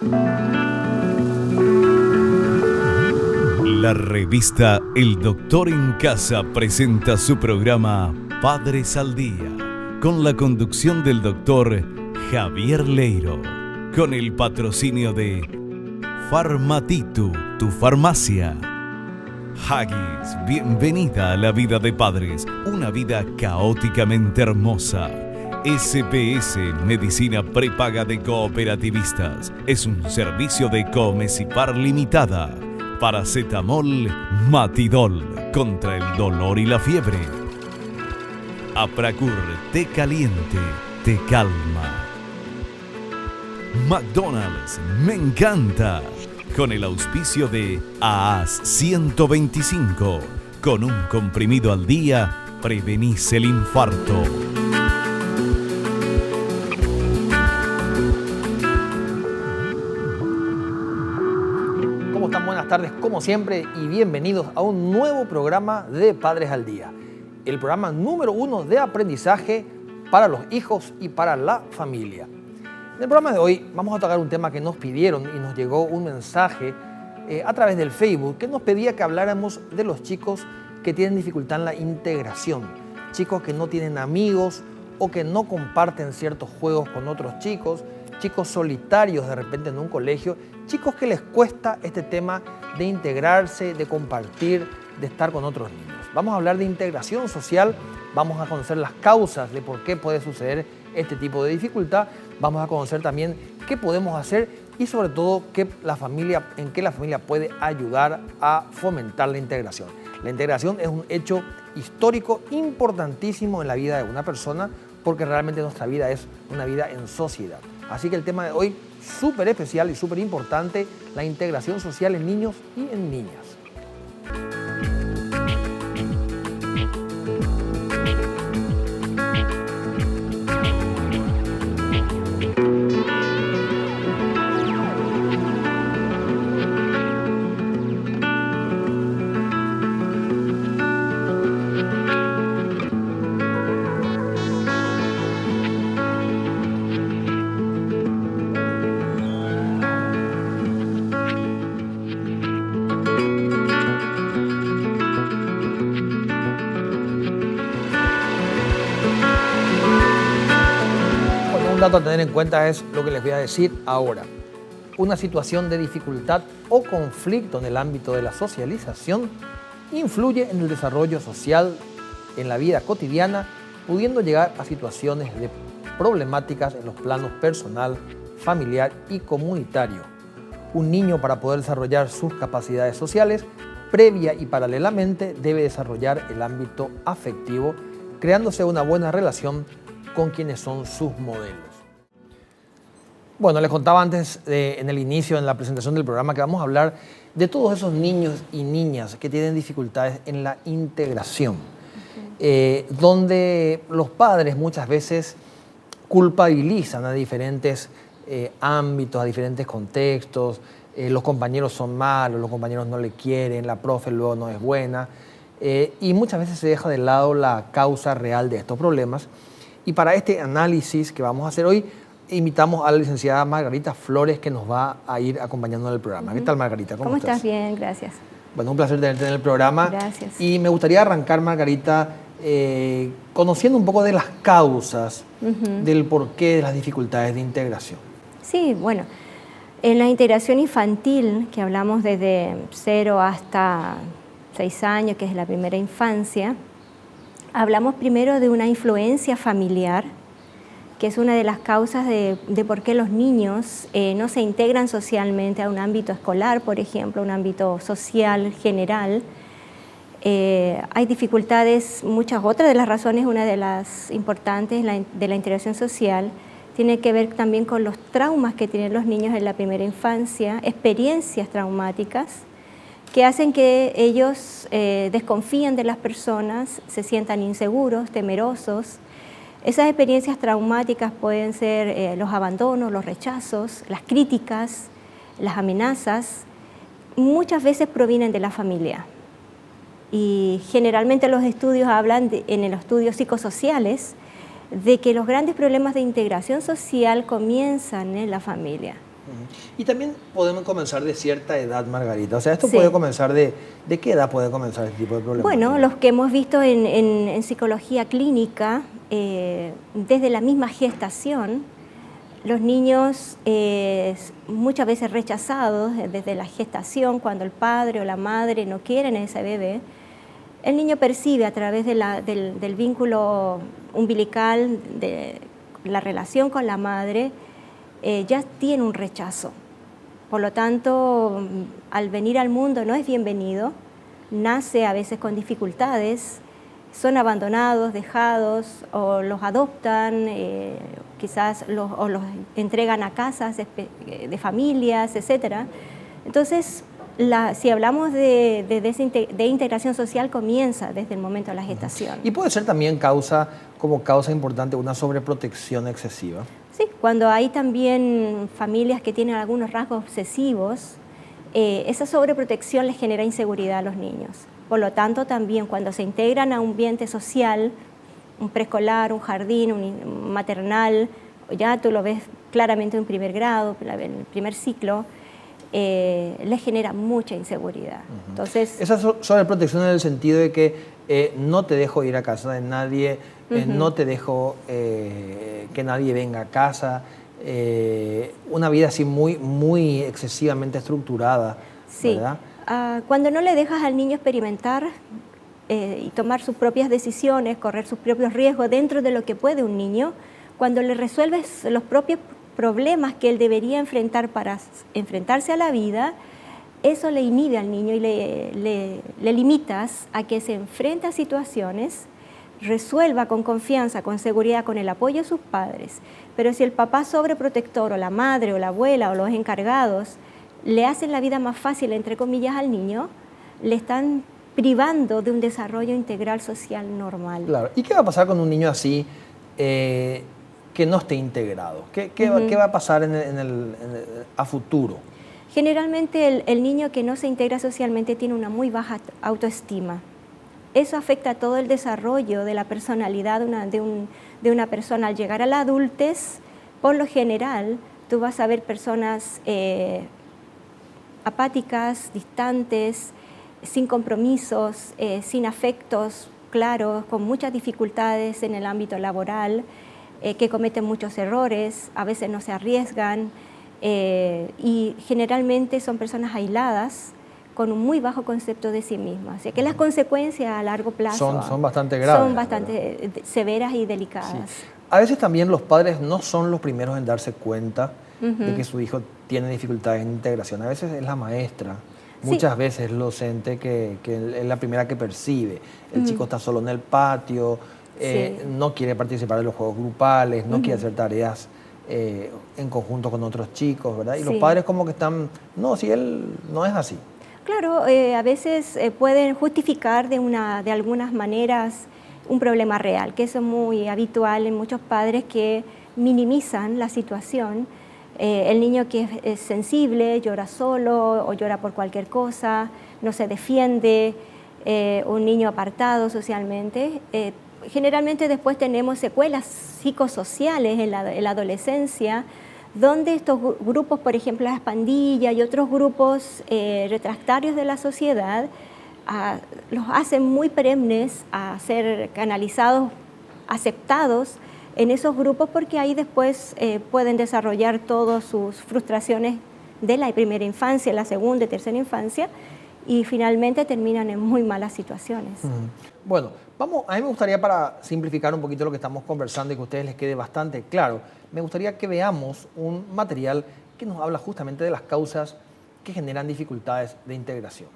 La revista El Doctor en Casa presenta su programa Padres al Día, con la conducción del doctor Javier Leiro, con el patrocinio de Farmatitu, tu farmacia. Haggis, bienvenida a la vida de padres, una vida caóticamente hermosa. SPS, Medicina Prepaga de Cooperativistas, es un servicio de Comesipar Limitada. Paracetamol Matidol, contra el dolor y la fiebre. Apracur, té caliente, te calma. McDonald's, me encanta. Con el auspicio de AAS 125. Con un comprimido al día, prevenís el infarto. ¿Cómo están? Buenas tardes, como siempre, y bienvenidos a un nuevo programa de Padres al Día. El programa número 1 de aprendizaje para los hijos y para la familia. En el programa de hoy vamos a tocar un tema que nos pidieron y nos llegó un mensaje a través del Facebook que nos pedía que habláramos de los chicos que tienen dificultad en la integración. Chicos que no tienen amigos o que no comparten ciertos juegos con otros chicos, chicos solitarios de repente en un colegio, chicos que les cuesta este tema de integrarse, de compartir, de estar con otros niños. Vamos a hablar de integración social, vamos a conocer las causas de por qué puede suceder este tipo de dificultad, vamos a conocer también qué podemos hacer y sobre todo en qué la familia puede ayudar a fomentar la integración. La integración es un hecho histórico importantísimo en la vida de una persona porque realmente nuestra vida es una vida en sociedad. Así que el tema de hoy, súper especial y súper importante, la integración social en niños y en niñas. Un dato a tener en cuenta es lo que les voy a decir ahora. Una situación de dificultad o conflicto en el ámbito de la socialización influye en el desarrollo social en la vida cotidiana, pudiendo llegar a situaciones de problemáticas en los planos personal, familiar y comunitario. Un niño, para poder desarrollar sus capacidades sociales, previa y paralelamente debe desarrollar el ámbito afectivo, creándose una buena relación con quienes son sus modelos. Bueno, les contaba antes, en el inicio, en la presentación del programa, que vamos a hablar de todos esos niños y niñas que tienen dificultades en la integración, donde los padres muchas veces culpabilizan a diferentes ámbitos, a diferentes contextos, los compañeros son malos, los compañeros no le quieren, la profe luego no es buena, y muchas veces se deja de lado la causa real de estos problemas. Y para este análisis que vamos a hacer hoy, invitamos a la licenciada Margarita Flores, que nos va a ir acompañando en el programa. ¿Qué tal, Margarita? ¿Cómo estás? Bien, gracias. Bueno, un placer tenerte en el programa. Gracias. Y me gustaría arrancar, Margarita, conociendo un poco de las causas del porqué de las dificultades de integración. Sí, bueno, en la integración infantil, que hablamos desde 0 hasta 6 años, que es la primera infancia, hablamos primero de una influencia familiar, que es una de las causas de por qué los niños no se integran socialmente a un ámbito escolar, por ejemplo, un ámbito social general. Hay dificultades, muchas otras de las razones, una de las importantes de la integración social, tiene que ver también con los traumas que tienen los niños en la primera infancia, experiencias traumáticas, que hacen que ellos desconfíen de las personas, se sientan inseguros, temerosos. Esas experiencias traumáticas pueden ser los abandonos, los rechazos, las críticas, las amenazas. Muchas veces provienen de la familia. Y generalmente los estudios hablan, en los estudios psicosociales, de que los grandes problemas de integración social comienzan en la familia. Y también podemos comenzar de cierta edad, Margarita. O sea, esto Sí. puede comenzar ¿de qué edad puede comenzar este tipo de problemas? Bueno, los que hemos visto en psicología clínica, desde la misma gestación, los niños muchas veces rechazados desde la gestación, cuando el padre o la madre no quieren a ese bebé, el niño percibe a través del vínculo umbilical, de la relación con la madre, ya tiene un rechazo. Por lo tanto, al venir al mundo no es bienvenido, nace a veces con dificultades, son abandonados, dejados, o los adoptan, quizás los entregan a casas de familias, etc. Entonces, si hablamos de integración social, comienza desde el momento de la gestación. Y puede ser también como causa importante una sobreprotección excesiva. Sí, cuando hay también familias que tienen algunos rasgos obsesivos, esa sobreprotección les genera inseguridad a los niños. Por lo tanto, también cuando se integran a un ambiente social, un preescolar, un jardín, un maternal, ya tú lo ves claramente en primer grado, en el primer ciclo, les genera mucha inseguridad. Entonces, esa sobreprotección en el sentido de que no te dejo ir a casa de nadie, no te dejo que nadie venga a casa, una vida así muy excesivamente estructurada, sí. ¿verdad? Cuando no le dejas al niño experimentar y tomar sus propias decisiones, correr sus propios riesgos dentro de lo que puede un niño, cuando le resuelves los propios problemas que él debería enfrentar para enfrentarse a la vida, eso le inhibe al niño y le limitas a que se enfrente a situaciones, resuelva con confianza, con seguridad, con el apoyo de sus padres. Pero si el papá sobreprotector o la madre o la abuela o los encargados le hacen la vida más fácil, entre comillas, al niño, le están privando de un desarrollo integral social normal. Claro. ¿Y qué va a pasar con un niño así que no esté integrado? ¿Qué va a pasar a futuro? Generalmente el niño que no se integra socialmente tiene una muy baja autoestima. Eso afecta a todo el desarrollo de la personalidad de una persona. Al llegar a la adultez, por lo general, tú vas a ver personas apáticas, distantes, sin compromisos, sin afectos claros, con muchas dificultades en el ámbito laboral, que cometen muchos errores, a veces no se arriesgan, y generalmente son personas aisladas, con un muy bajo concepto de sí mismas. Así que las consecuencias a largo plazo son bastante graves. Son bastante severas y delicadas. Sí. A veces también los padres no son los primeros en darse cuenta de que su hijo tiene dificultades en integración. A veces es la maestra, muchas veces el docente que es la primera que percibe. El chico está solo en el patio, no quiere participar de los juegos grupales, no quiere hacer tareas en conjunto con otros chicos, ¿verdad? Y los padres como que están, no, si él no es así. Claro, a veces pueden justificar de algunas maneras un problema real, que eso es muy habitual en muchos padres que minimizan la situación. El niño que es sensible, llora solo o llora por cualquier cosa, no se defiende, un niño apartado socialmente. Generalmente después tenemos secuelas psicosociales en la adolescencia, donde estos grupos, por ejemplo, las pandillas y otros grupos refractarios de la sociedad, los hacen muy perennes a ser canalizados, aceptados en esos grupos, porque ahí después pueden desarrollar todas sus frustraciones de la primera infancia, la segunda y tercera infancia, y finalmente terminan en muy malas situaciones. Bueno, a mí me gustaría, para simplificar un poquito lo que estamos conversando y que a ustedes les quede bastante claro, me gustaría que veamos un material que nos habla justamente de las causas que generan dificultades de integración.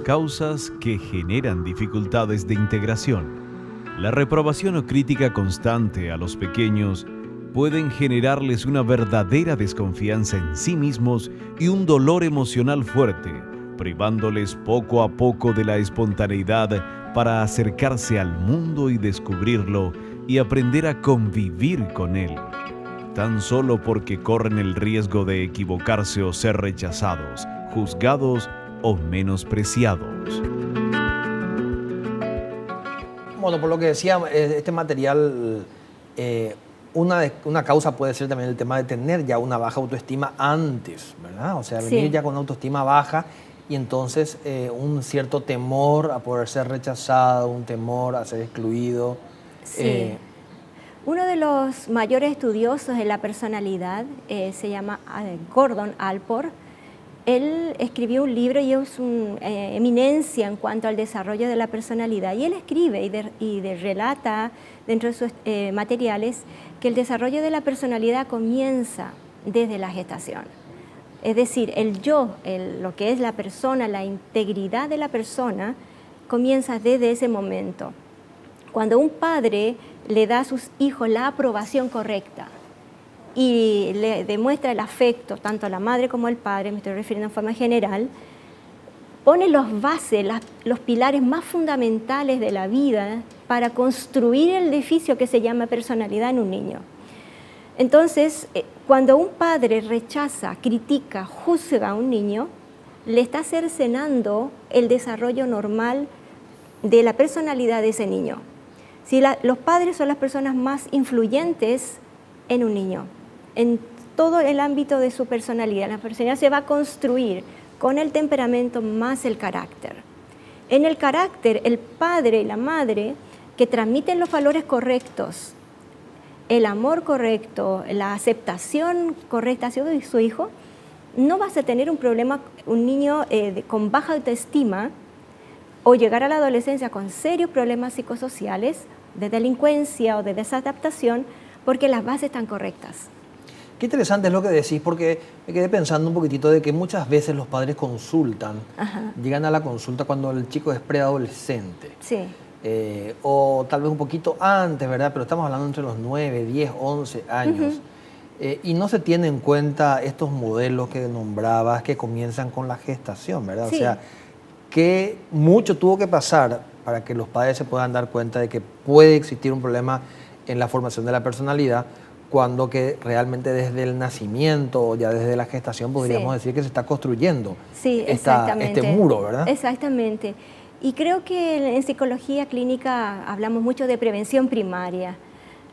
Causas que generan dificultades de integración. La reprobación o crítica constante a los pequeños pueden generarles una verdadera desconfianza en sí mismos y un dolor emocional fuerte, privándoles poco a poco de la espontaneidad para acercarse al mundo y descubrirlo y aprender a convivir con él, tan solo porque corren el riesgo de equivocarse o ser rechazados, juzgados o menospreciados. Bueno, por lo que decía, este material, una causa puede ser también el tema de tener ya una baja autoestima antes, ¿verdad? O sea, venir ya con autoestima baja y entonces un cierto temor a poder ser rechazado, un temor a ser excluido. Sí. Uno de los mayores estudiosos de la personalidad se llama Gordon Allport. Él escribió un libro y es una eminencia en cuanto al desarrollo de la personalidad. Y él escribe y relata dentro de sus materiales que el desarrollo de la personalidad comienza desde la gestación. Es decir, el yo, lo que es la persona, la integridad de la persona, comienza desde ese momento. Cuando un padre le da a sus hijos la aprobación correcta y le demuestra el afecto, tanto a la madre como al padre, me estoy refiriendo en forma general, pone los bases, los pilares más fundamentales de la vida para construir el edificio que se llama personalidad en un niño. Entonces, cuando un padre rechaza, critica, juzga a un niño, le está cercenando el desarrollo normal de la personalidad de ese niño. Si los padres son las personas más influyentes en un niño, en todo el ámbito de su personalidad. La personalidad se va a construir con el temperamento más el carácter. En el carácter, el padre y la madre que transmiten los valores correctos, el amor correcto, la aceptación correcta hacia su hijo, no vas a tener un problema, un niño con baja autoestima o llegar a la adolescencia con serios problemas psicosociales, de delincuencia o de desadaptación, porque las bases están correctas. Qué interesante es lo que decís, porque me quedé pensando un poquitito de que muchas veces los padres consultan, llegan a la consulta cuando el chico es preadolescente. Sí. O tal vez un poquito antes, ¿verdad? Pero estamos hablando entre los 9, 10, 11 años. Y no se tienen en cuenta estos modelos que nombrabas que comienzan con la gestación, ¿verdad? Sí. O sea, que mucho tuvo que pasar para que los padres se puedan dar cuenta de que puede existir un problema en la formación de la personalidad, cuando que realmente desde el nacimiento o ya desde la gestación podríamos decir que se está construyendo este muro, ¿verdad? Exactamente. Y creo que en psicología clínica hablamos mucho de prevención primaria.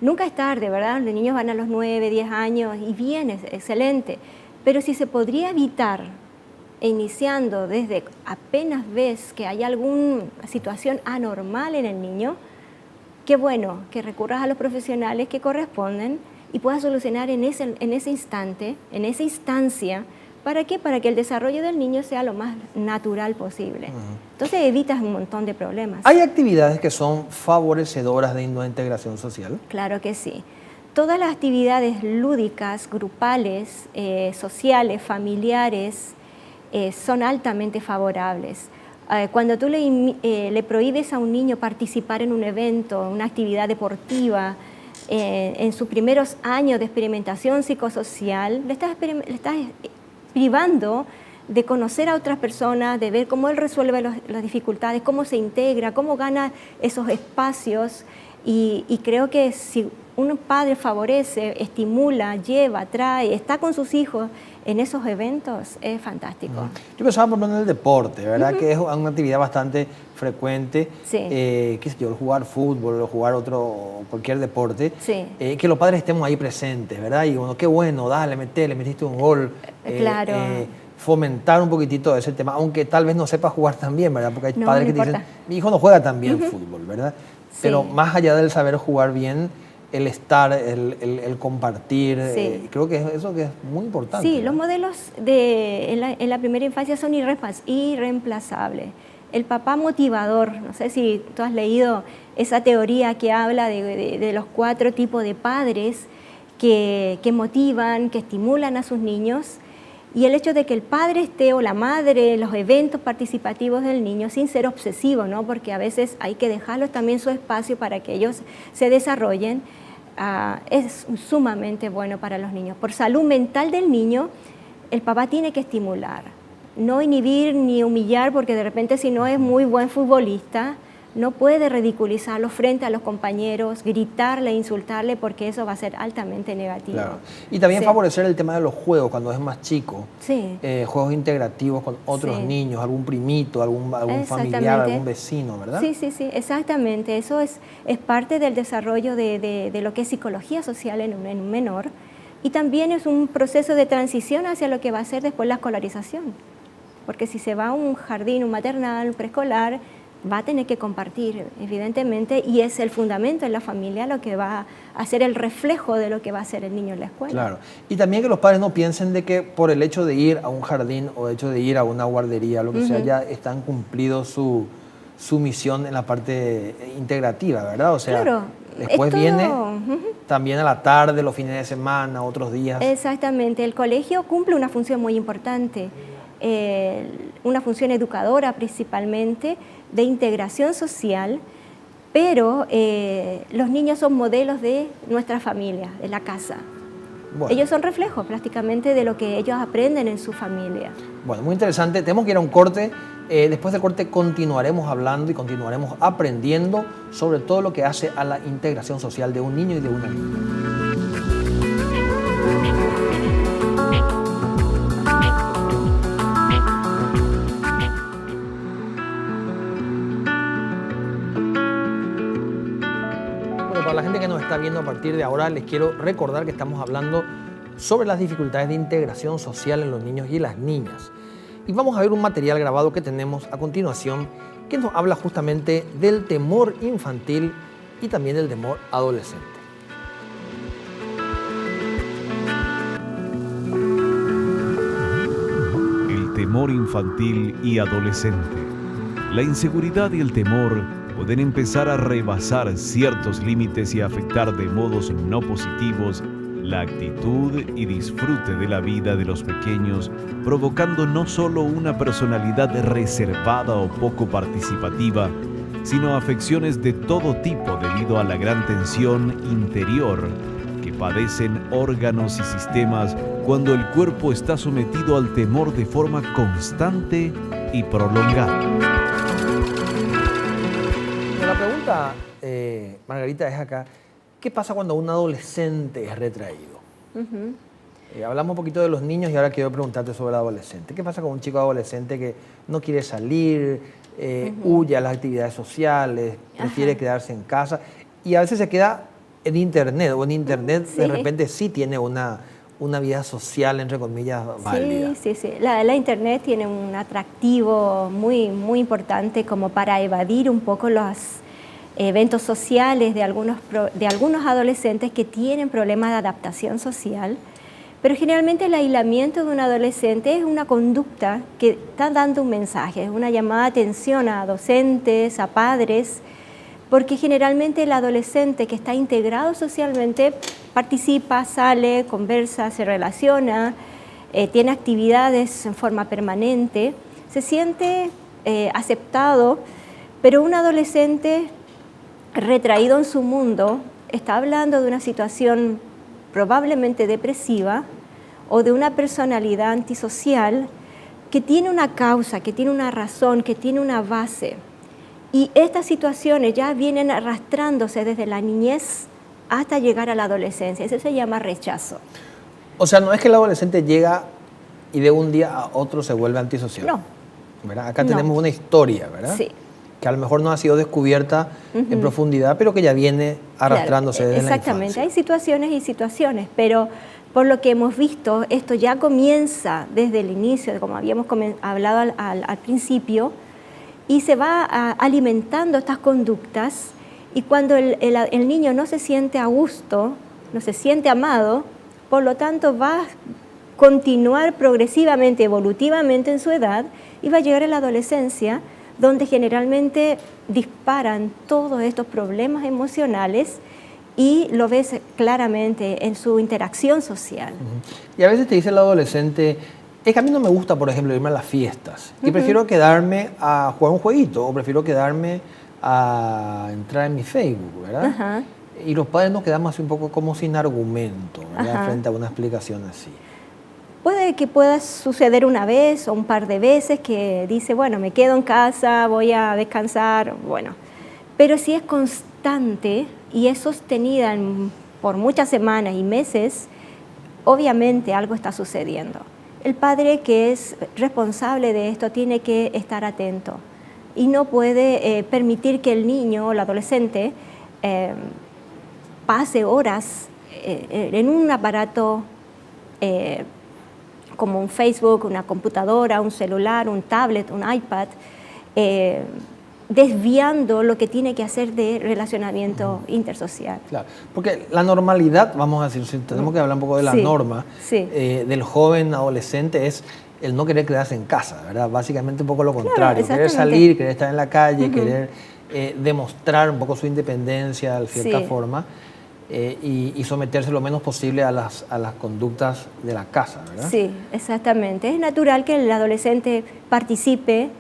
Nunca es tarde, ¿verdad? Los niños van a los 9, 10 años y bien, es excelente. Pero si se podría evitar, iniciando desde apenas ves que hay alguna situación anormal en el niño, qué bueno que recurras a los profesionales que corresponden y puedas solucionar en ese instante, en esa instancia. ¿Para qué? Para que el desarrollo del niño sea lo más natural posible. Entonces evitas un montón de problemas. ¿Hay actividades que son favorecedoras de una integración social? Claro que sí. Todas las actividades lúdicas, grupales, sociales, familiares, son altamente favorables. Cuando tú le prohíbes a un niño participar en un evento, una actividad deportiva, en sus primeros años de experimentación psicosocial, le estás privando de conocer a otras personas, de ver cómo él resuelve las dificultades, cómo se integra, cómo gana esos espacios. Y creo que si un padre favorece, estimula, lleva, trae, está con sus hijos en esos eventos, es fantástico. Yo pensaba por ejemplo en el deporte, ¿verdad? Que es una actividad bastante frecuente, qué sé yo, jugar fútbol o jugar cualquier deporte, que los padres estemos ahí presentes, ¿verdad? Y bueno, qué bueno, dale, le metiste un gol. Claro. Fomentar un poquitito ese tema, aunque tal vez no sepa jugar tan bien, ¿verdad? Porque hay padres que te dicen, mi hijo no juega tan bien fútbol, ¿verdad? Pero más allá del saber jugar bien, el estar, el compartir, creo que eso que es muy importante. Sí, ¿verdad? Los modelos en la primera infancia son irreemplazables. El papá motivador, no sé si tú has leído esa teoría que habla de los 4 tipos de padres que motivan, que estimulan a sus niños, y el hecho de que el padre esté o la madre en los eventos participativos del niño sin ser obsesivo, ¿no? Porque a veces hay que dejarlos también su espacio para que ellos se desarrollen, es sumamente bueno para los niños. Por salud mental del niño, el papá tiene que estimular, no inhibir ni humillar, porque de repente si no es muy buen futbolista, no puede ridiculizarlo frente a los compañeros, gritarle, insultarle, porque eso va a ser altamente negativo. Claro. Y también Sí. favorecer el tema de los juegos cuando es más chico. Sí. Juegos integrativos con otros Sí. niños, algún primito, algún familiar, Exactamente. algún vecino, ¿verdad? Sí, sí, sí, exactamente. Eso es parte del desarrollo de lo que es psicología social en un menor, y también es un proceso de transición hacia lo que va a ser después la escolarización. Porque si se va a un jardín, un maternal, un preescolar, va a tener que compartir, evidentemente, y es el fundamento en la familia lo que va a ser el reflejo de lo que va a ser el niño en la escuela. Claro. Y también que los padres no piensen de que por el hecho de ir a un jardín o el hecho de ir a una guardería, lo que sea, ya están cumplido su misión en la parte integrativa, ¿verdad? O sea, Claro, después es todo, viene también a la tarde, los fines de semana, otros días. Exactamente, el colegio cumple una función muy importante, una función educadora principalmente, de integración social, pero los niños son modelos de nuestra familia, de la casa. Bueno. Ellos son reflejos prácticamente de lo que ellos aprenden en su familia. Bueno, muy interesante. Tenemos que ir a un corte. Después del corte continuaremos hablando y continuaremos aprendiendo sobre todo lo que hace a la integración social de un niño y de una niña. Bueno, para la gente que nos está viendo a partir de ahora, les quiero recordar que estamos hablando sobre las dificultades de integración social en los niños y las niñas. Y vamos a ver un material grabado que tenemos a continuación que nos habla justamente del temor infantil y también del temor adolescente. El temor infantil y adolescente. La inseguridad y el temor pueden empezar a rebasar ciertos límites y afectar de modos no positivos la actitud y disfrute de la vida de los pequeños, provocando no solo una personalidad reservada o poco participativa, sino afecciones de todo tipo debido a la gran tensión interior que padecen órganos y sistemas cuando el cuerpo está sometido al temor de forma constante y prolongada. La pregunta, Margarita, es acá, ¿qué pasa cuando un adolescente es retraído? Hablamos un poquito de los niños y ahora quiero preguntarte sobre el adolescente. ¿Qué pasa con un chico adolescente que no quiere salir, huye a las actividades sociales, prefiere quedarse en casa y a veces se queda en internet o en internet de repente sí tiene una vida social, entre comillas, válida? Sí. La internet tiene un atractivo muy, muy importante como para evadir un poco los eventos sociales de algunos adolescentes que tienen problemas de adaptación social, pero generalmente el aislamiento de un adolescente es una conducta que está dando un mensaje, es una llamada de atención a docentes, a padres, porque generalmente el adolescente que está integrado socialmente participa, sale, conversa, se relaciona, tiene actividades en forma permanente, se siente aceptado, pero un adolescente retraído en su mundo está hablando de una situación probablemente depresiva o de una personalidad antisocial que tiene una causa, que tiene una razón, que tiene una base. Y estas situaciones ya vienen arrastrándose desde la niñez hasta llegar a la adolescencia. Eso se llama rechazo. O sea, no es que el adolescente llega y de un día a otro se vuelve antisocial. No. ¿Verdad? Acá tenemos una historia, ¿verdad? Sí. Que a lo mejor no ha sido descubierta en profundidad, pero que ya viene arrastrándose desde la infancia. Exactamente, hay situaciones y situaciones, pero por lo que hemos visto, esto ya comienza desde el inicio, como habíamos hablado al principio, y se va alimentando estas conductas, y cuando el niño no se siente a gusto, no se siente amado, por lo tanto va a continuar progresivamente, evolutivamente en su edad, y va a llegar a la adolescencia, donde generalmente disparan todos estos problemas emocionales y lo ves claramente en su interacción social. Y a veces te dice el adolescente, es que a mí no me gusta, por ejemplo, irme a las fiestas y prefiero quedarme a jugar un jueguito o prefiero quedarme a entrar en mi Facebook, ¿verdad? Y los padres nos quedamos así un poco como sin argumento, ¿verdad? Frente a una explicación así. Puede que pueda suceder una vez o un par de veces que dice, bueno, me quedo en casa, voy a descansar, bueno. Pero si es constante y es sostenida por muchas semanas y meses, obviamente algo está sucediendo. El padre que es responsable de esto tiene que estar atento y no puede permitir que el niño o el adolescente pase horas en un aparato como un Facebook, una computadora, un celular, un tablet, un iPad, desviando lo que tiene que hacer de relacionamiento intersocial. Claro, porque la normalidad, vamos a decir, si tenemos que hablar un poco de la norma, del joven adolescente es el no querer quedarse en casa, ¿verdad? Básicamente un poco lo contrario, querer salir, querer estar en la calle, querer demostrar un poco su independencia de cierta forma. Y someterse lo menos posible a las conductas de la casa, ¿verdad? Sí, exactamente. Es natural que el adolescente participe.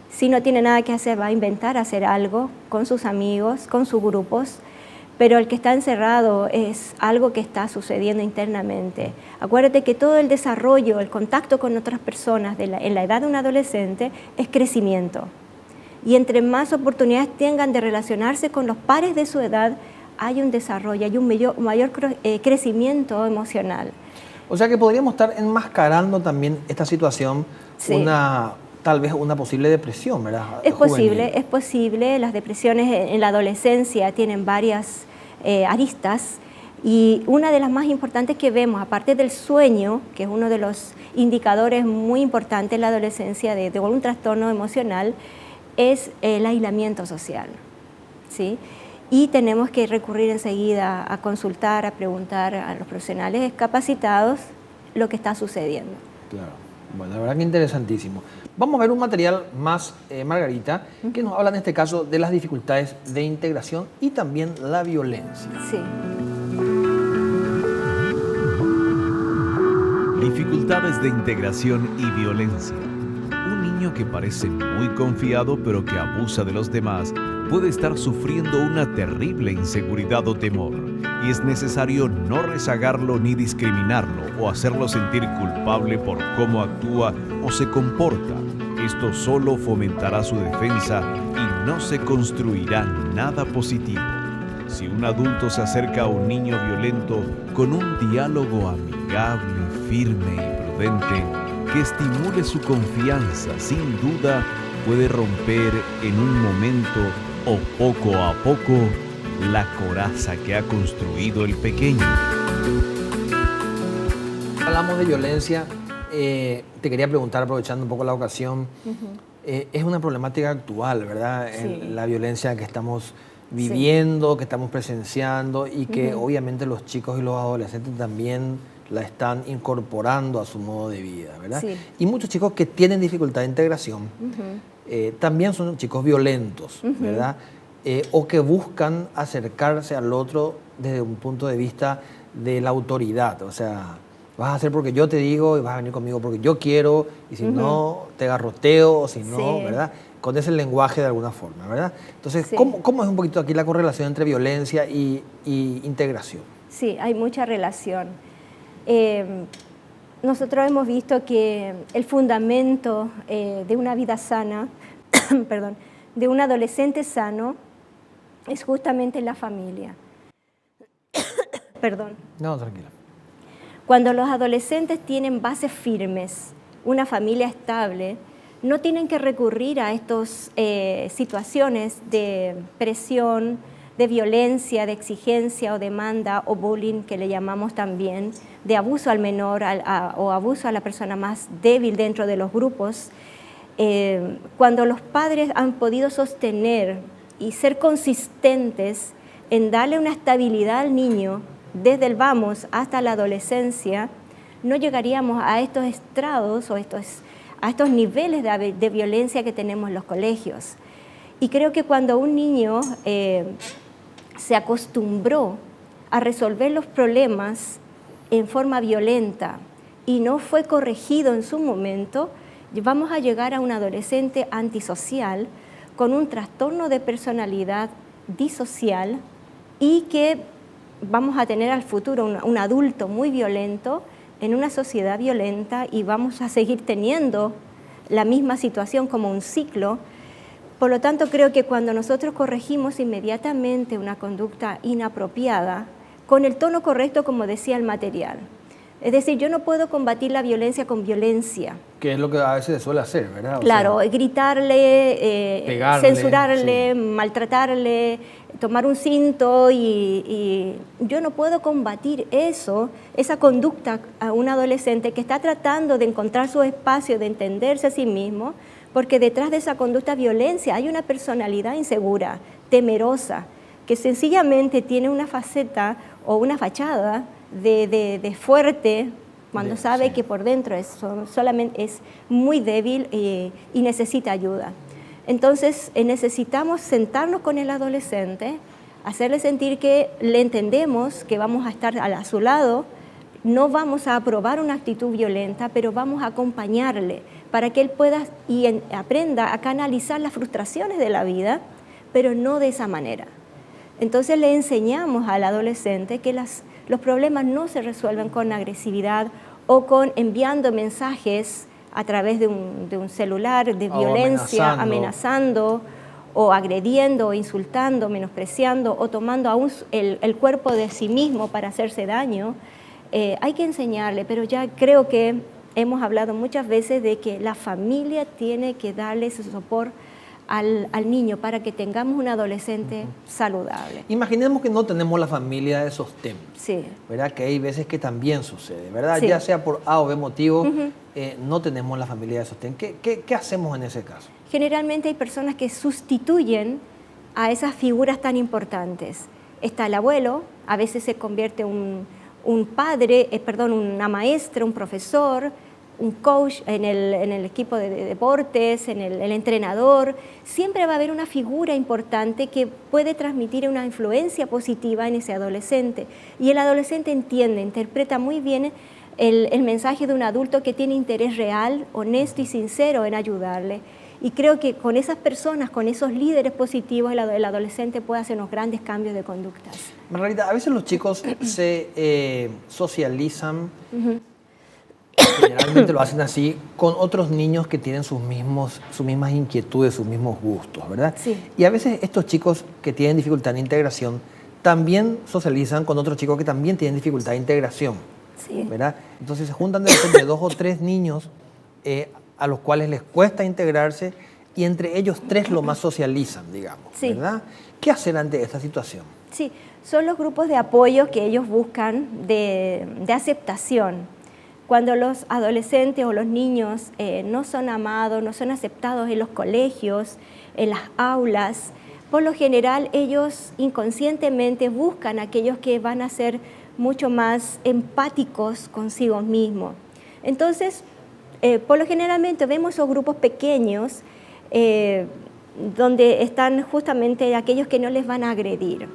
Si no tiene nada que hacer, va a inventar hacer algo con sus amigos, con sus grupos, pero el que está encerrado es algo que está sucediendo internamente. Acuérdate que todo el desarrollo, el contacto con otras personas en la edad de un adolescente es crecimiento. Y entre más oportunidades tengan de relacionarse con los pares de su edad, hay un desarrollo, hay un mayor crecimiento emocional. O sea que podríamos estar enmascarando también esta situación, tal vez una posible depresión, ¿verdad? Es posible. Las depresiones en la adolescencia tienen varias aristas y una de las más importantes que vemos, aparte del sueño, que es uno de los indicadores muy importantes en la adolescencia de un trastorno emocional, es el aislamiento social, ¿sí? Y tenemos que recurrir enseguida a consultar, a preguntar a los profesionales capacitados lo que está sucediendo. Claro, bueno, la verdad que interesantísimo. Vamos a ver un material más, Margarita, que nos habla en este caso de las dificultades de integración y también la violencia. Sí. Dificultades de integración y violencia. Un niño que parece muy confiado pero que abusa de los demás puede estar sufriendo una terrible inseguridad o temor, y es necesario no rezagarlo ni discriminarlo o hacerlo sentir culpable por cómo actúa o se comporta. Esto solo fomentará su defensa y no se construirá nada positivo. Si un adulto se acerca a un niño violento con un diálogo amigable, firme y prudente, que estimule su confianza, sin duda puede romper en un momento o poco a poco la coraza que ha construido el pequeño. Hablamos de violencia, te quería preguntar, aprovechando un poco la ocasión, es una problemática actual, ¿verdad? Sí. La violencia que estamos viviendo, que estamos presenciando y que obviamente los chicos y los adolescentes también la están incorporando a su modo de vida, ¿verdad? Sí. Y muchos chicos que tienen dificultad de integración también son chicos violentos, ¿verdad? O que buscan acercarse al otro desde un punto de vista de la autoridad, o sea, vas a hacer porque yo te digo y vas a venir conmigo porque yo quiero, y si no, te garroteo, o si no, ¿verdad? Con ese lenguaje de alguna forma, ¿verdad? Entonces, ¿cómo es un poquito aquí la correlación entre violencia y integración? Sí, hay mucha relación. Nosotros hemos visto que el fundamento de una vida sana, perdón, de un adolescente sano, es justamente la familia. Perdón. No, tranquila. Cuando los adolescentes tienen bases firmes, una familia estable, no tienen que recurrir a estas situaciones de presión, de violencia, de exigencia o demanda o bullying, que le llamamos también, de abuso al menor o abuso a la persona más débil dentro de los grupos. Cuando los padres han podido sostener y ser consistentes en darle una estabilidad al niño desde el vamos hasta la adolescencia, no llegaríamos a estos estrados o a estos niveles de violencia que tenemos en los colegios. Y creo que cuando un niño se acostumbró a resolver los problemas en forma violenta y no fue corregido en su momento, vamos a llegar a un adolescente antisocial con un trastorno de personalidad disocial y que vamos a tener al futuro un adulto muy violento en una sociedad violenta y vamos a seguir teniendo la misma situación como un ciclo, Por lo tanto, creo que cuando nosotros corregimos inmediatamente una conducta inapropiada, con el tono correcto, como decía el material, es decir, yo no puedo combatir la violencia con violencia. Que es lo que a veces se suele hacer, ¿verdad? Claro, gritarle, pegarle, censurarle, sí, maltratarle, tomar un cinto y yo no puedo combatir eso, esa conducta a un adolescente que está tratando de encontrar su espacio, de entenderse a sí mismo, porque detrás de esa conducta violencia hay una personalidad insegura, temerosa, que sencillamente tiene una faceta o una fachada de fuerte, cuando sabe que por dentro solamente es muy débil y necesita ayuda. Entonces necesitamos sentarnos con el adolescente, hacerle sentir que le entendemos, que vamos a estar a su lado, no vamos a aprobar una actitud violenta, pero vamos a acompañarle para que él pueda y aprenda a canalizar las frustraciones de la vida, pero no de esa manera. Entonces le enseñamos al adolescente que los problemas no se resuelven con agresividad o con enviando mensajes a través de un celular de violencia, amenazando o agrediendo o insultando, menospreciando o tomando aún el cuerpo de sí mismo para hacerse daño. Hay que enseñarle, pero ya creo que hemos hablado muchas veces de que la familia tiene que darle ese soporte al niño para que tengamos un adolescente saludable. Imaginemos que no tenemos la familia de sostén, sí, ¿verdad? Que hay veces que también sucede, ¿verdad? Sí. Ya sea por A o B motivo, no tenemos la familia de sostén. ¿Qué hacemos en ese caso? Generalmente hay personas que sustituyen a esas figuras tan importantes. Está el abuelo, a veces se convierte un padre, una maestra, un profesor, un coach en el equipo de deportes, en el entrenador. Siempre va a haber una figura importante que puede transmitir una influencia positiva en ese adolescente. Y el adolescente entiende, interpreta muy bien el mensaje de un adulto que tiene interés real, honesto y sincero en ayudarle. Y creo que con esas personas, con esos líderes positivos, el adolescente puede hacer unos grandes cambios de conductas. Margarita, a veces los chicos se socializan, generalmente lo hacen así, con otros niños que tienen sus mismas inquietudes, sus mismos gustos, ¿verdad? Sí. Y a veces estos chicos que tienen dificultad en integración también socializan con otros chicos que también tienen dificultad de integración, Sí. ¿verdad? Entonces se juntan de repente 2 o 3 niños a los cuales les cuesta integrarse y entre ellos 3 lo más socializan, digamos, Sí. ¿verdad? ¿Qué hacer ante esta situación? Sí, son los grupos de apoyo que ellos buscan de aceptación. Cuando los adolescentes o los niños no son amados, no son aceptados en los colegios, en las aulas, por lo general ellos inconscientemente buscan a aquellos que van a ser mucho más empáticos consigo mismos. Entonces, por lo generalmente vemos esos grupos pequeños donde están justamente aquellos que no les van a agredir.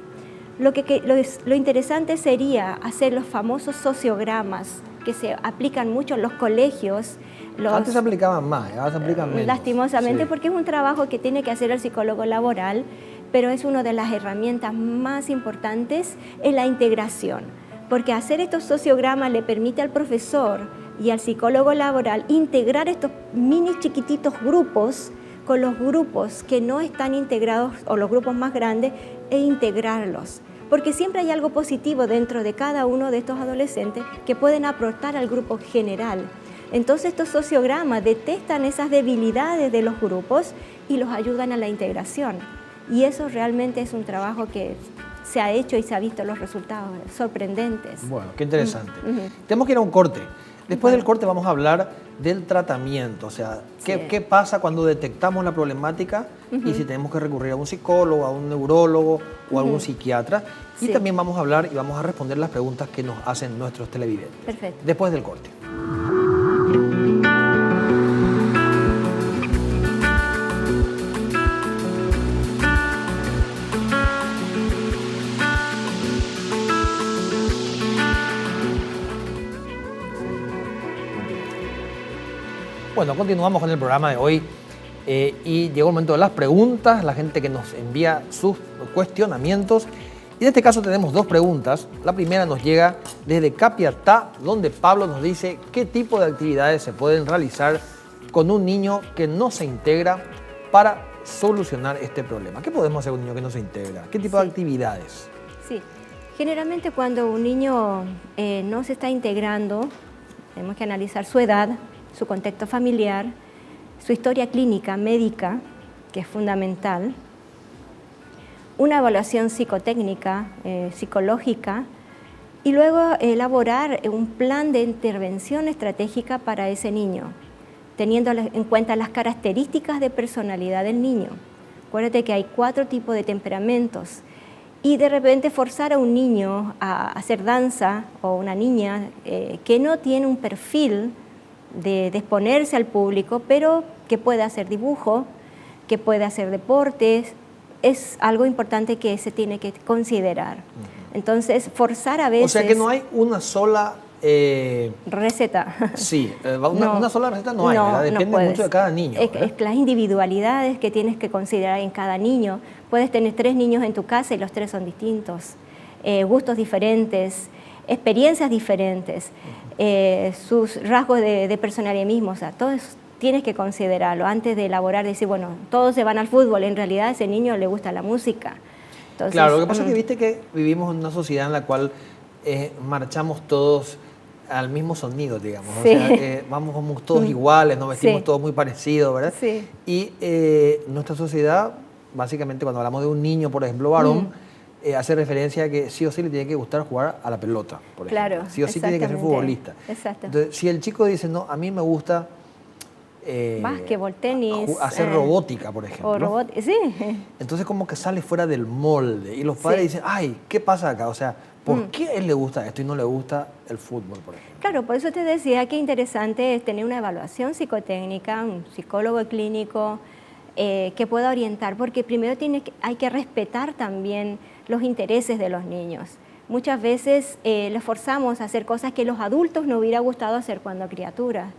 Lo interesante sería hacer los famosos sociogramas que se aplican mucho en los colegios. Antes se aplicaban más, ahora se aplican menos. Lastimosamente, Sí. porque es un trabajo que tiene que hacer el psicólogo laboral, pero es una de las herramientas más importantes en la integración, porque hacer estos sociogramas le permite al profesor y al psicólogo laboral integrar estos mini chiquititos grupos con los grupos que no están integrados o los grupos más grandes e integrarlos. Porque siempre hay algo positivo dentro de cada uno de estos adolescentes que pueden aportar al grupo general. Entonces estos sociogramas detectan esas debilidades de los grupos y los ayudan a la integración. Y eso realmente es un trabajo que se ha hecho y se ha visto los resultados sorprendentes. Bueno, qué interesante. Tenemos que ir a un corte. Después del corte vamos a hablar del tratamiento, o sea, qué pasa cuando detectamos la problemática y si tenemos que recurrir a un psicólogo, a un neurólogo o a algún psiquiatra. Y también vamos a hablar y vamos a responder las preguntas que nos hacen nuestros televidentes. Perfecto. Después del corte. Bueno, continuamos con el programa de hoy y llegó el momento de las preguntas, la gente que nos envía sus cuestionamientos. Y en este caso tenemos 2 preguntas. La primera nos llega desde Capiatá, donde Pablo nos dice qué tipo de actividades se pueden realizar con un niño que no se integra para solucionar este problema? ¿Qué podemos hacer con un niño que no se integra? ¿Qué tipo de actividades? Sí, generalmente cuando un niño no se está integrando, tenemos que analizar su edad, su contexto familiar, su historia clínica, médica, que es fundamental, una evaluación psicotécnica, psicológica, y luego elaborar un plan de intervención estratégica para ese niño, teniendo en cuenta las características de personalidad del niño. Acuérdate que hay 4 tipos de temperamentos, y de repente forzar a un niño a hacer danza o una niña que no tiene un perfil de exponerse al público, pero que puede hacer dibujo, que puede hacer deportes, es algo importante que se tiene que considerar. Entonces, forzar a veces... O sea que no hay una sola... receta. Sí, una sola receta no hay, ¿verdad? Depende mucho de cada niño. Es las individualidades que tienes que considerar en cada niño. Puedes tener 3 niños en tu casa y los 3 son distintos, gustos diferentes, experiencias diferentes, sus rasgos de personalidad mismos, o sea, todo eso tienes que considerarlo antes de elaborar, decir, bueno, todos se van al fútbol, en realidad a ese niño le gusta la música. Entonces, claro, lo que pasa es que viste que vivimos en una sociedad en la cual marchamos todos al mismo sonido, digamos. Sí. O sea, vamos todos iguales, nos vestimos todos muy parecidos, ¿verdad? Sí. Y nuestra sociedad, básicamente cuando hablamos de un niño, por ejemplo, varón, hace referencia a que sí o sí le tiene que gustar jugar a la pelota, por ejemplo. Claro, Sí o sí tiene que ser futbolista. Exacto. Entonces, si el chico dice, no, a mí me gusta... básquetbol, tenis. Hacer robótica, por ejemplo. Sí. Entonces como que sale fuera del molde y los padres dicen, ay, ¿qué pasa acá? O sea, ¿por qué a él le gusta esto y no le gusta el fútbol, por ejemplo? Claro, por eso te decía que interesante es tener una evaluación psicotécnica, un psicólogo clínico que pueda orientar, porque primero hay que respetar también los intereses de los niños. Muchas veces les forzamos a hacer cosas que los adultos no hubiera gustado hacer cuando criaturas.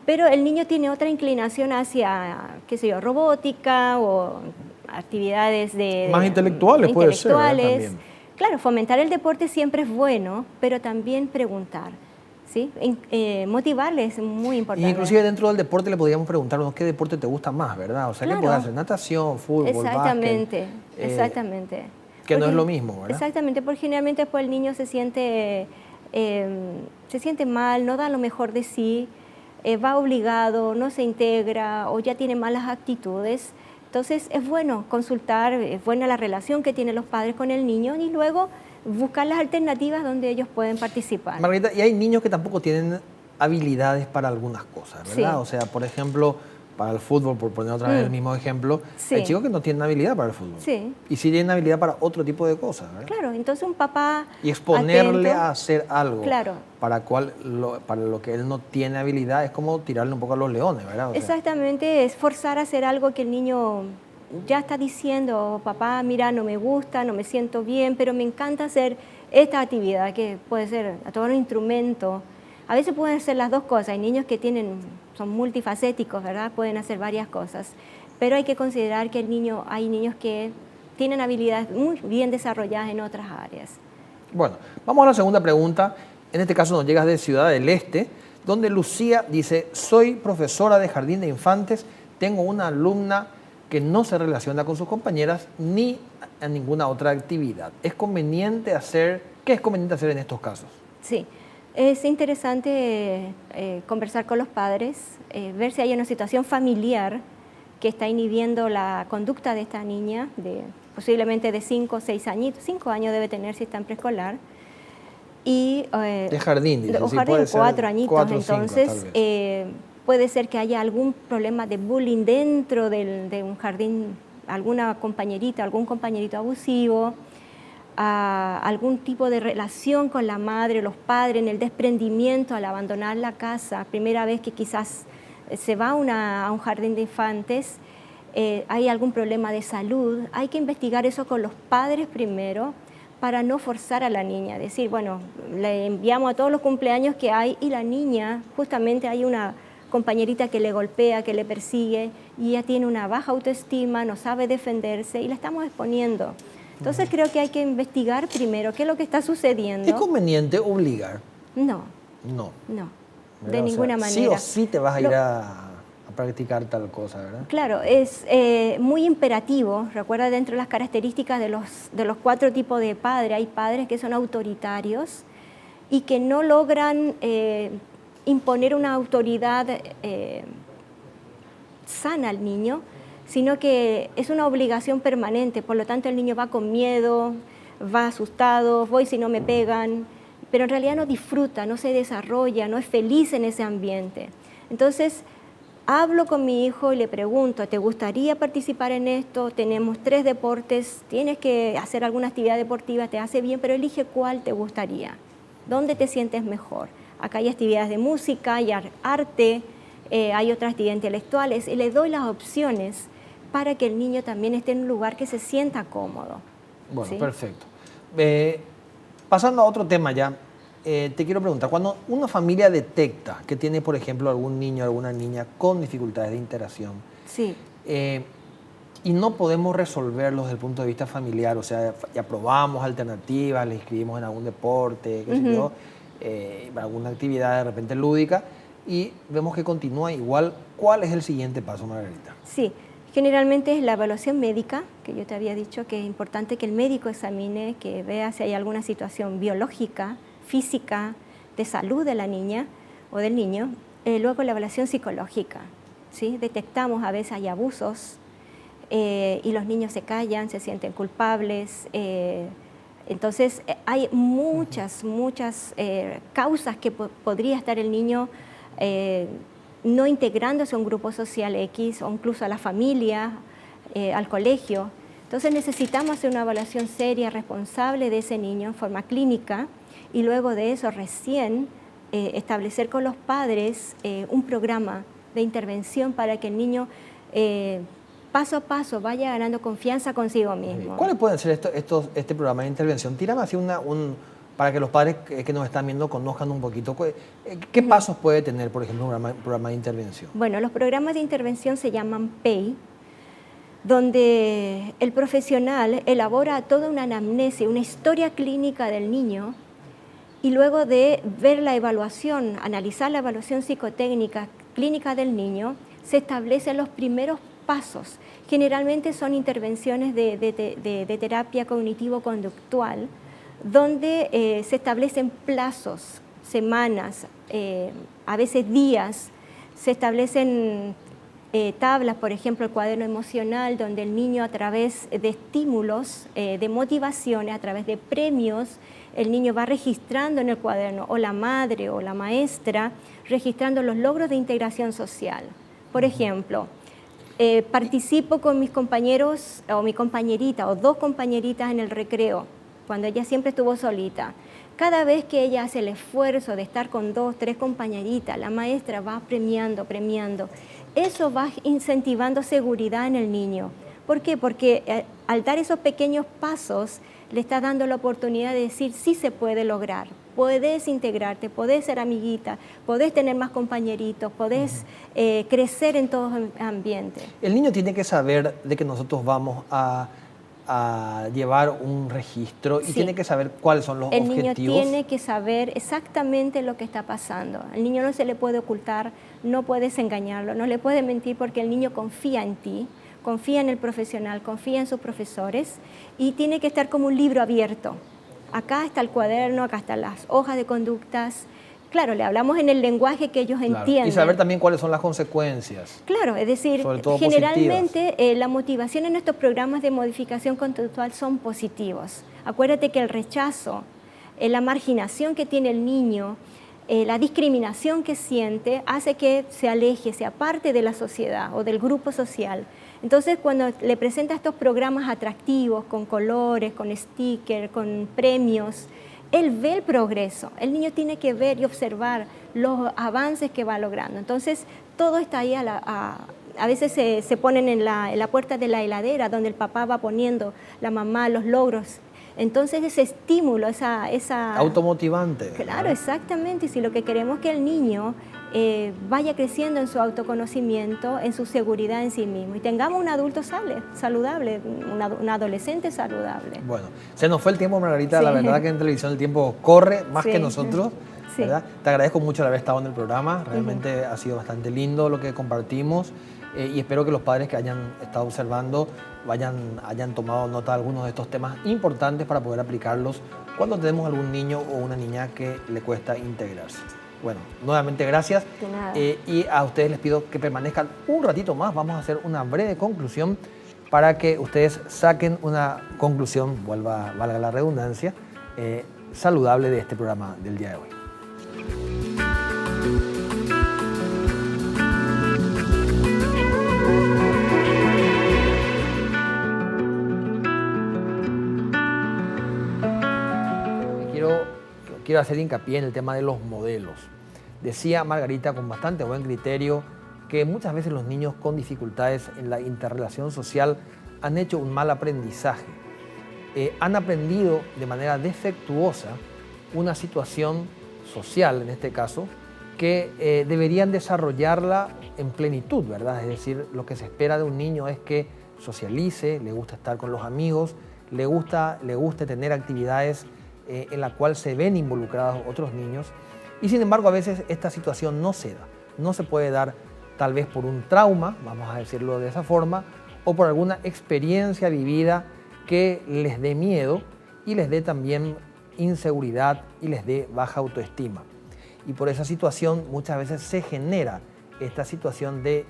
Pero el niño tiene otra inclinación hacia, qué sé yo, robótica o actividades más intelectuales, puede ser, ¿verdad? También. Claro, fomentar el deporte siempre es bueno, pero también preguntar, ¿sí? Motivarles es muy importante. Inclusive dentro del deporte le podríamos preguntarnos qué deporte te gusta más, ¿verdad? O sea, ¿qué puedes hacer? Natación, fútbol, exactamente, básquet. Exactamente. Que porque, no es lo mismo, ¿verdad? Exactamente, porque generalmente después el niño se siente mal, no da lo mejor de sí, va obligado, no se integra o ya tiene malas actitudes. Entonces es bueno consultar, es buena la relación que tienen los padres con el niño y luego buscar las alternativas donde ellos pueden participar. Margarita, y hay niños que tampoco tienen habilidades para algunas cosas, ¿verdad? Sí. O sea, por ejemplo, para el fútbol, por poner otra vez el mismo ejemplo, hay chicos que no tienen habilidad para el fútbol. Sí. Y sí tienen habilidad para otro tipo de cosas, ¿verdad? Claro, entonces un papá y exponerle atento a hacer algo claro. para lo que él no tiene habilidad es como tirarle un poco a los leones, ¿verdad? O sea, exactamente, es forzar a hacer algo que el niño ya está diciendo, papá, mira, no me gusta, no me siento bien, pero me encanta hacer esta actividad, que puede ser a tomar un instrumento. A veces pueden ser las dos cosas, hay niños que son multifacéticos, ¿verdad? Pueden hacer varias cosas, pero hay que considerar que hay niños que tienen habilidades muy bien desarrolladas en otras áreas. Bueno, vamos a la segunda pregunta. En este caso nos llega de Ciudad del Este, donde Lucía dice, soy profesora de jardín de infantes, tengo una alumna que no se relaciona con sus compañeras ni a ninguna otra actividad. ¿Qué es conveniente hacer en estos casos? Sí. Es interesante conversar con los padres, ver si hay una situación familiar que está inhibiendo la conducta de esta niña, posiblemente de 5 o 6 añitos, 5 años debe tener si está en preescolar. De jardín, dice. De jardín, 4 añitos, 4 entonces 5, puede ser que haya algún problema de bullying dentro de un jardín, algún compañerito abusivo, algún tipo de relación con la madre, los padres, en el desprendimiento al abandonar la casa, primera vez que quizás se va a un jardín de infantes, hay algún problema de salud, hay que investigar eso con los padres primero para no forzar a la niña, decir, bueno, le enviamos a todos los cumpleaños que hay y la niña, justamente hay una compañerita que le golpea, que le persigue y ella tiene una baja autoestima, no sabe defenderse y la estamos exponiendo. Entonces creo que hay que investigar primero qué es lo que está sucediendo. ¿Es conveniente obligar? No. No. No, de ninguna manera. Sí o sí te vas a ir a practicar tal cosa, ¿verdad? Claro, es muy imperativo. Recuerda, dentro de las características de los 4 tipos de padres, hay padres que son autoritarios y que no logran imponer una autoridad sana al niño, sino que es una obligación permanente. Por lo tanto, el niño va con miedo, va asustado, voy si no me pegan, pero en realidad no disfruta, no se desarrolla, no es feliz en ese ambiente. Entonces, hablo con mi hijo y le pregunto, ¿te gustaría participar en esto? Tenemos 3 deportes, tienes que hacer alguna actividad deportiva, te hace bien, pero elige cuál te gustaría, dónde te sientes mejor. Acá hay actividades de música, hay arte, hay otras actividades intelectuales, y le doy las opciones para que el niño también esté en un lugar que se sienta cómodo. Bueno, ¿sí? Perfecto. Pasando a otro tema ya, te quiero preguntar, cuando una familia detecta que tiene, por ejemplo, algún niño o alguna niña con dificultades de interacción, Sí. Y no podemos resolverlos desde el punto de vista familiar, o sea, ya probamos alternativas, le inscribimos en algún deporte, qué sé yo, alguna actividad de repente lúdica, y vemos que continúa igual, ¿cuál es el siguiente paso, Margarita? Sí, generalmente es la evaluación médica, que yo te había dicho que es importante que el médico examine, que vea si hay alguna situación biológica, física, de salud de la niña o del niño. Luego la evaluación psicológica, ¿sí? Detectamos a veces hay abusos y los niños se callan, se sienten culpables. Entonces hay muchas causas que podría estar el niño no integrándose a un grupo social X o incluso a la familia, al colegio. Entonces necesitamos hacer una evaluación seria, responsable de ese niño en forma clínica y luego de eso recién establecer con los padres un programa de intervención para que el niño paso a paso vaya ganando confianza consigo mismo. ¿Cuáles pueden ser este programa de intervención? Tírame así para que los padres que nos están viendo conozcan un poquito. ¿Qué pasos puede tener, por ejemplo, un programa de intervención? Bueno, los programas de intervención se llaman PEI, donde el profesional elabora toda una anamnesis, una historia clínica del niño, y luego de ver la evaluación, analizar la evaluación psicotécnica clínica del niño, se establecen los primeros pasos. Generalmente son intervenciones de terapia cognitivo-conductual, donde se establecen plazos, semanas, a veces días, se establecen tablas, por ejemplo, el cuaderno emocional, donde el niño a través de estímulos, de motivaciones, a través de premios, el niño va registrando en el cuaderno, o la madre o la maestra, registrando los logros de integración social. Por ejemplo, participo con mis compañeros o mi compañerita o 2 compañeritas en el recreo, cuando ella siempre estuvo solita. Cada vez que ella hace el esfuerzo de estar con 2, 3 compañeritas, la maestra va premiando. Eso va incentivando seguridad en el niño. ¿Por qué? Porque al dar esos pequeños pasos, le está dando la oportunidad de decir, sí se puede lograr, podés integrarte, podés ser amiguita, podés tener más compañeritos, podés crecer en todo ambiente. El niño tiene que saber de que nosotros vamos a llevar un registro y Sí. tiene que saber cuáles son los objetivos. El niño tiene que saber exactamente lo que está pasando. Al niño no se le puede ocultar, no puedes engañarlo, no le puedes mentir porque el niño confía en ti, confía en el profesional, confía en sus profesores y tiene que estar como un libro abierto. Acá está el cuaderno, acá están las hojas de conductas. Claro, le hablamos en el lenguaje que ellos entienden. Y saber también cuáles son las consecuencias. Claro, es decir, generalmente la motivación en estos programas de modificación conductual son positivos. Acuérdate que el rechazo, la marginación que tiene el niño, la discriminación que siente, hace que se aleje, se aparte de la sociedad o del grupo social. Entonces, cuando le presenta estos programas atractivos, con colores, con stickers, con premios, él ve el progreso. El niño tiene que ver y observar los avances que va logrando. Entonces, todo está ahí a veces se ponen en la puerta de la heladera, donde el papá va poniendo, la mamá, los logros. Entonces, ese estímulo, esa automotivante. Claro, exactamente. Y si lo que queremos es que el niño vaya creciendo en su autoconocimiento, en su seguridad en sí mismo y tengamos un adulto saludable, un adolescente saludable. Bueno, se nos fue el tiempo, Margarita. Sí. La verdad que en televisión el tiempo corre más Sí. que nosotros. Sí. ¿verdad? Te agradezco mucho el haber estado en el programa. Realmente ha sido bastante lindo lo que compartimos y espero que los padres que hayan estado observando hayan tomado nota de algunos de estos temas importantes para poder aplicarlos cuando tenemos algún niño o una niña que le cuesta integrarse. Bueno, nuevamente gracias. De nada. Y a ustedes les pido que permanezcan un ratito más. Vamos a hacer una breve conclusión para que ustedes saquen una conclusión, valga la redundancia, saludable de este programa del día de hoy. Quiero hacer hincapié en el tema de los modelos. Decía Margarita con bastante buen criterio que muchas veces los niños con dificultades en la interrelación social han hecho un mal aprendizaje. Han aprendido de manera defectuosa una situación social, en este caso, que deberían desarrollarla en plenitud, ¿verdad? Es decir, lo que se espera de un niño es que socialice, le gusta estar con los amigos, le guste tener actividades en la cual se ven involucrados otros niños. Y sin embargo, a veces esta situación no se da. No se puede dar tal vez por un trauma, vamos a decirlo de esa forma, o por alguna experiencia vivida que les dé miedo y les dé también inseguridad y les dé baja autoestima. Y por esa situación muchas veces se genera esta situación de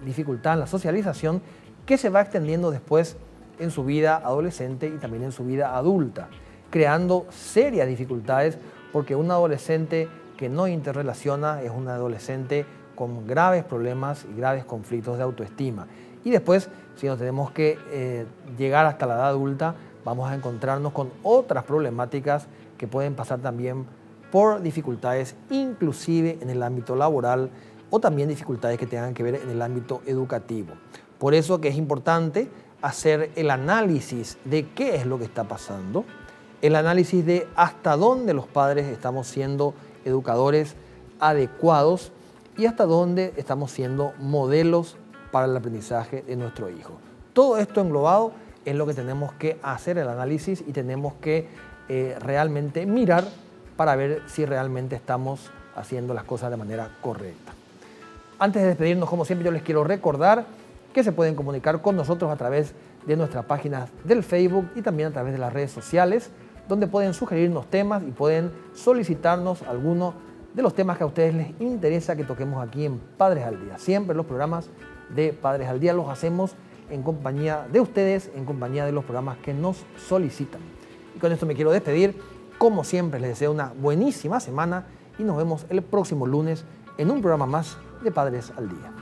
dificultad en la socialización que se va extendiendo después en su vida adolescente y también en su vida adulta, creando serias dificultades porque un adolescente que no interrelaciona es un adolescente con graves problemas y graves conflictos de autoestima. Y después, si nos tenemos que llegar hasta la edad adulta, vamos a encontrarnos con otras problemáticas que pueden pasar también por dificultades, inclusive en el ámbito laboral o también dificultades que tengan que ver en el ámbito educativo. Por eso que es importante hacer el análisis de qué es lo que está pasando, el análisis de hasta dónde los padres estamos siendo educadores adecuados y hasta dónde estamos siendo modelos para el aprendizaje de nuestro hijo. Todo esto englobado es lo que tenemos que hacer el análisis y tenemos que realmente mirar para ver si realmente estamos haciendo las cosas de manera correcta. Antes de despedirnos, como siempre, yo les quiero recordar que se pueden comunicar con nosotros a través de nuestras páginas del Facebook y también a través de las redes sociales, donde pueden sugerirnos temas y pueden solicitarnos algunos de los temas que a ustedes les interesa que toquemos aquí en Padres al Día. Siempre los programas de Padres al Día los hacemos en compañía de ustedes, en compañía de los programas que nos solicitan. Y con esto me quiero despedir. Como siempre, les deseo una buenísima semana y nos vemos el próximo lunes en un programa más de Padres al Día.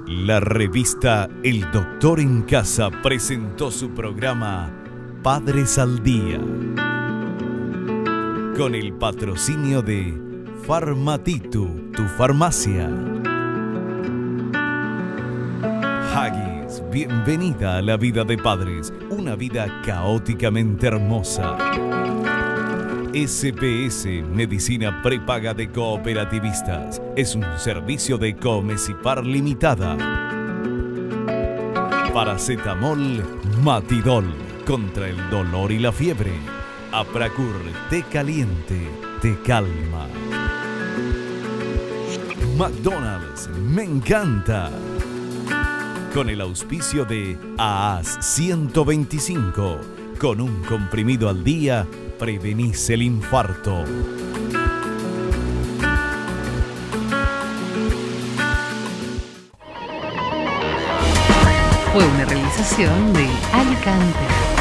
La revista El Doctor en Casa presentó su programa Padres al Día, con el patrocinio de Farmatitu, tu farmacia. Haggis, bienvenida a la vida de padres, una vida caóticamente hermosa. SPS, Medicina Prepaga de Cooperativistas, es un servicio de Comesipar Limitada. Paracetamol Matidol, contra el dolor y la fiebre. Apracur, té caliente, te calma. McDonald's, me encanta. Con el auspicio de AAS 125, con un comprimido al día, prevenís el infarto. Fue una realización de Alicante.